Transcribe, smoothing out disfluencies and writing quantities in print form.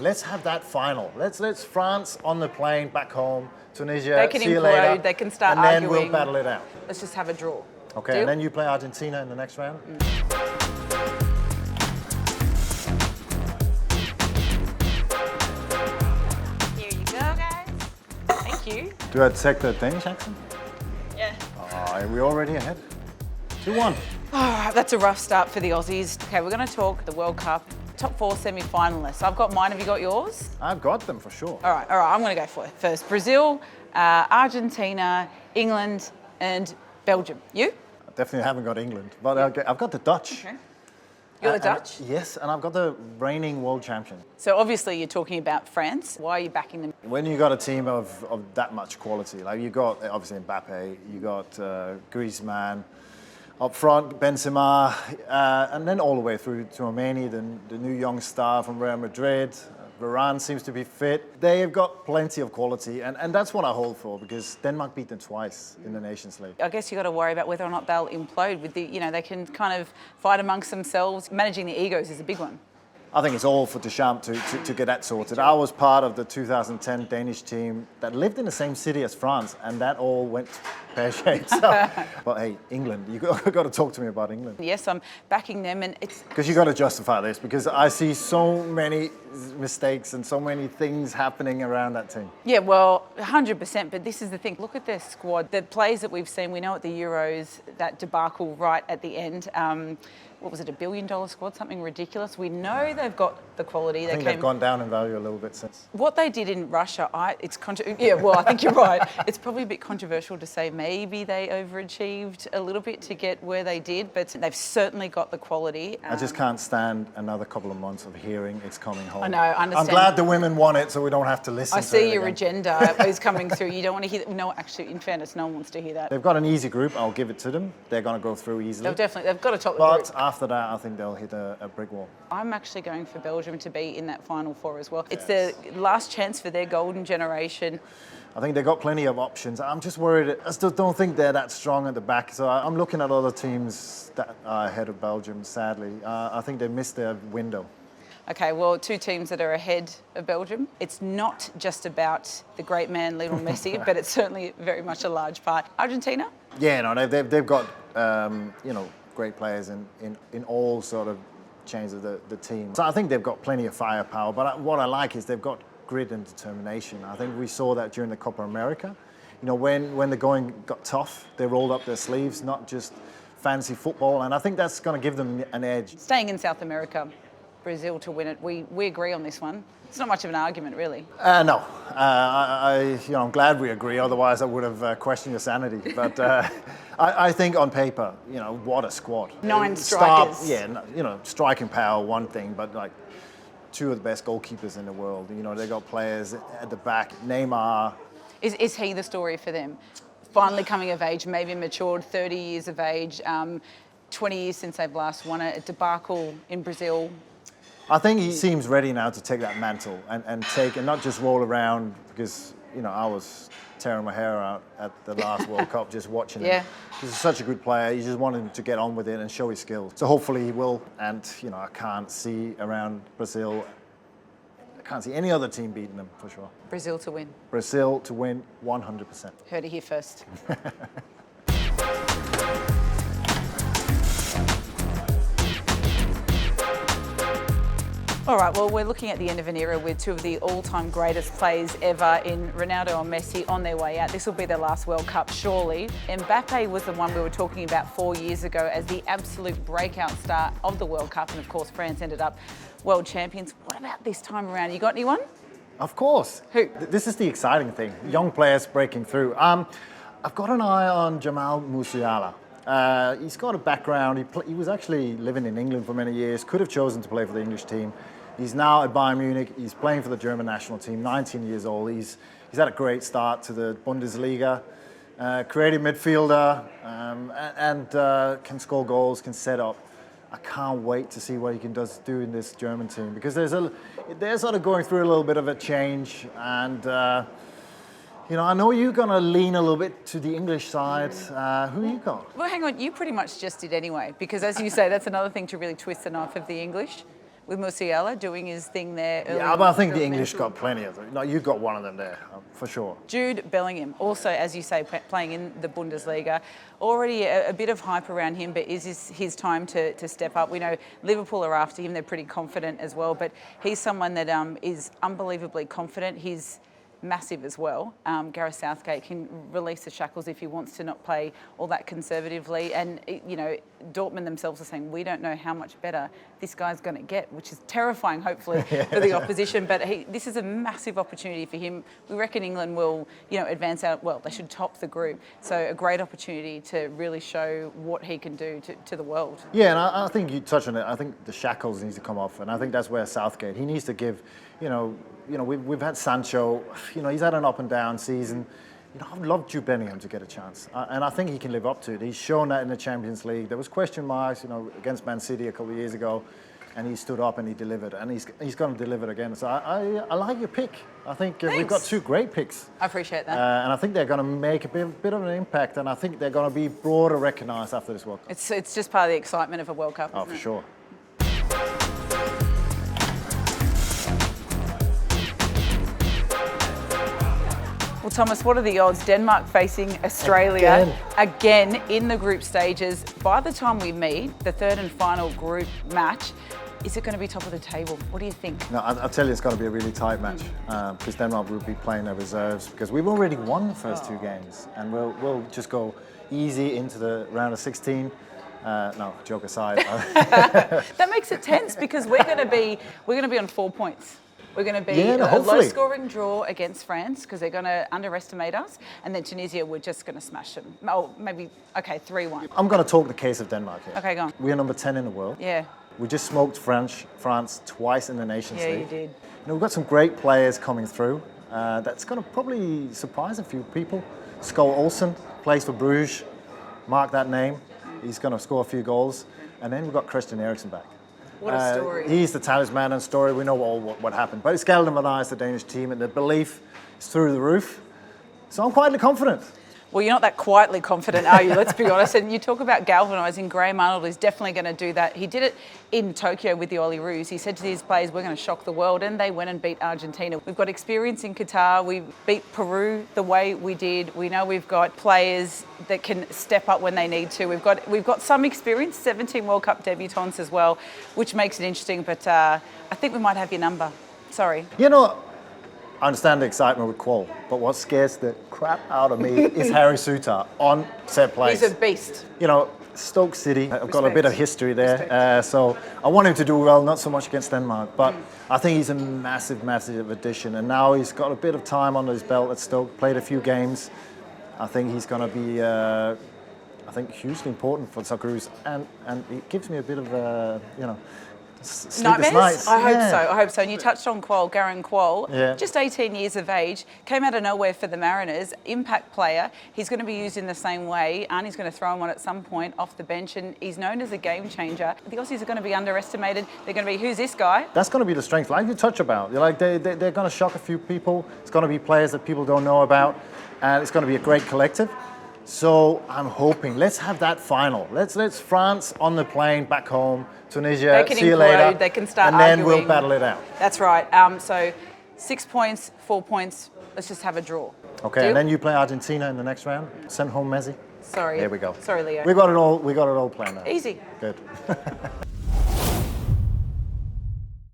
game. Let's have that final. Let's France on the plane back home, Tunisia, They can see you later. implode, they can start and then arguing. we'll battle it out. Let's just have a draw. Okay, Deal? and then you play Argentina in the next round? Here you go, guys. Thank you. Do I take the Danish accent? Yeah. Are we already ahead? 2-1. All right, that's a rough start for the Aussies. Okay, we're going to talk the World Cup. Top 4 semi-finalists. I've got mine. Have you got yours? I've got them for sure. All right. I'm going to go for it first. Brazil, Argentina, England, and Belgium. You? I definitely haven't got England, but I've got the Dutch. Okay. You got the Dutch? Yes, and I've got the reigning world champion. So obviously you're talking about France. Why are you backing them? When you got a team of that much quality, like you got obviously Mbappe, you got Griezmann, up front, Benzema, and then all the way through to Romania, the new young star from Real Madrid. Varane seems to be fit. They've got plenty of quality, and that's what I hold for, because Denmark beat them twice in the Nations League. I guess you got to worry about whether or not they'll implode with they can kind of fight amongst themselves. Managing the egos is a big one. I think it's all for Deschamps to get that sorted. I was part of the 2010 Danish team that lived in the same city as France, and that all went pear-shaped. But hey, England, you got to talk to me about England. Yes, I'm backing them, and it's... Because you got to justify this, because I see so many mistakes and so many things happening around that team. Yeah, well, 100%, but this is the thing. Look at their squad. The plays that we've seen, we know at the Euros, that debacle right at the end. What was it, $1 billion squad, something ridiculous. We know they've got the quality. I think they've gone down in value a little bit since. What they did in Russia, I think you're right. It's probably a bit controversial to say maybe they overachieved a little bit to get where they did, but they've certainly got the quality. I just can't stand another couple of months of hearing it's coming home. I know, I understand. I'm glad the women want it, so we don't have to listen to it. I see your again. agenda is coming through. You don't want to hear that. No, actually, in fairness, no one wants to hear that. They've got an easy group. I'll give it to them. They're going to go through easily. They've got to top the group. But after that, I think they'll hit a brick wall. I'm actually going for Belgium to be in that Final Four as well. It's the last chance for their golden generation. I think they've got plenty of options. I'm just worried. I still don't think they're that strong at the back. So I'm looking at other teams that are ahead of Belgium, sadly. I think they missed their window. Okay, well, 2 teams that are ahead of Belgium. It's not just about the great man Lionel Messi, but it's certainly very much a large part. Argentina? Yeah, no, they've got great players in all sort of chains of the team. So I think they've got plenty of firepower. But what I like is they've got grit and determination. I think we saw that during the Copa America. You know, when the going got tough, they rolled up their sleeves, not just fancy football. And I think that's going to give them an edge. Staying in South America, Brazil to win it. We agree on this one. It's not much of an argument, really. No, I'm glad we agree. Otherwise, I would have questioned your sanity. But I think on paper, what a squad. 9 strikers. Striking power, one thing, but like 2 of the best goalkeepers in the world. They got players at the back. Neymar. Is he the story for them? Finally coming of age, maybe matured, 30 years of age, 20 years since they've last won it, a debacle in Brazil. I think he seems ready now to take that mantle and not just roll around, because I was tearing my hair out at the last World Cup just watching him. He's such a good player. You just want him to get on with it and show his skills. So hopefully he will. And I can't see around Brazil. I can't see any other team beating them for sure. Brazil to win. Brazil to win 100%. Heard it here first. All right, well, we're looking at the end of an era with 2 of the all-time greatest players ever in Ronaldo and Messi on their way out. This will be their last World Cup, surely. Mbappe was the one we were talking about 4 years ago as the absolute breakout star of the World Cup, and of course, France ended up world champions. What about this time around? You got anyone? Of course. Who? This is the exciting thing. Young players breaking through. I've got an eye on Jamal Musiala. He's got a background. He was actually living in England for many years. Could have chosen to play for the English team. He's now at Bayern Munich. He's playing for the German national team, 19 years old. He's had a great start to the Bundesliga. Creative midfielder, and can score goals, can set up. I can't wait to see what he can do in this German team, because they're sort of going through a little bit of a change. And I know you're going to lean a little bit to the English side. Who you got? Well, hang on. You pretty much just did anyway, because as you say, that's another thing to really twist the knife of the English. with Musiala doing his thing there early. Yeah, but I think the English got plenty of them. No, you got one of them there, for sure. Jude Bellingham, also, as you say, playing in the Bundesliga. Already a bit of hype around him, but is this his time to step up? We know Liverpool are after him. They're pretty confident as well, but he's someone that is unbelievably confident. He's massive as well. Gareth Southgate can release the shackles if he wants to not play all that conservatively. And, Dortmund themselves are saying, we don't know how much better this guy's going to get, which is terrifying, hopefully, for the opposition. But this is a massive opportunity for him. We reckon England will, advance out. Well, they should top the group. So a great opportunity to really show what he can do to the world. Yeah, and I think you touched on it. I think the shackles need to come off. And I think that's where Southgate, he needs to give, we've had Sancho, he's had an up and down season. I'd love Jude Bellingham to get a chance. And I think he can live up to it. He's shown that in the Champions League. There was question marks, against Man City a couple of years ago, and he stood up and he delivered. And he's going to deliver again. So I like your pick. I think we've got two great picks. I appreciate that. And I think they're going to make a bit of an impact. And I think they're going to be broader recognised after this World Cup. It's just part of the excitement of a World Cup. Oh, for sure. Well, Thomas, what are the odds? Denmark facing Australia again in the group stages. By the time we meet, the third and final group match, is it going to be top of the table? What do you think? No, I'll tell you, it's going to be a really tight match because Denmark will be playing their reserves because we've already won the first two games and we'll just go easy into the round of 16. No, joke aside. That makes it tense because we're going to be on 4 points. We're going to be a low-scoring draw against France because they're going to underestimate us, and then Tunisia, we're just going to smash them. Oh, maybe, 3-1. I'm going to talk the case of Denmark here. Okay, go on. We are number 10 in the world. Yeah. We just smoked France twice in the Nations League. Yeah, you did. We've got some great players coming through. That's going to probably surprise a few people. Skol Olsen plays for Bruges. Mark that name. He's going to score a few goals. And then we've got Christian Eriksen back. What a story. He's the talisman and story. We know all what happened. But it's galvanised the Danish team and the belief is through the roof. So I'm quietly confident. Well, you're not that quietly confident, are you? Let's be honest. And you talk about galvanising. Graham Arnold is definitely going to do that. He did it in Tokyo with the Oli Roos. He said to his players, we're going to shock the world. And they went and beat Argentina. We've got experience in Qatar. We beat Peru the way we did. We know we've got players that can step up when they need to. We've got some experience, 17 World Cup debutants as well, which makes it interesting. But I think we might have your number. Sorry. I understand the excitement with Qual, but what scares the crap out of me is Harry Souttar on set plays. He's a beast. Stoke City, I've got a bit of history there, so I want him to do well, not so much against Denmark, but I think he's a massive, massive addition, and now he's got a bit of time under his belt at Stoke, played a few games. I think he's going to be, hugely important for Socceroos, and it gives me a bit of, nightmares? Nights. I hope so. And you touched on Garang Qual, Yeah. just 18 years of age, came out of nowhere for the Mariners, impact player. He's going to be used in the same way. Arnie's going to throw him on at some point off the bench, and he's known as a game changer. The Aussies are going to be underestimated. They're going to be, who's this guy? That's going to be the strength, like you touch about. They're going to shock a few people. It's going to be players that people don't know about, and it's going to be a great collective. So I'm hoping, let's have that final. Let's France on the plane back home, Tunisia, see you later. They can start and arguing. then we'll battle it out. That's right. So 6 points, 4 points. Let's just have a draw. Okay, Deal? and then you play Argentina in the next round. Send home Messi. Sorry. There we go. Sorry, Leo. We got it all planned out. Easy. Good.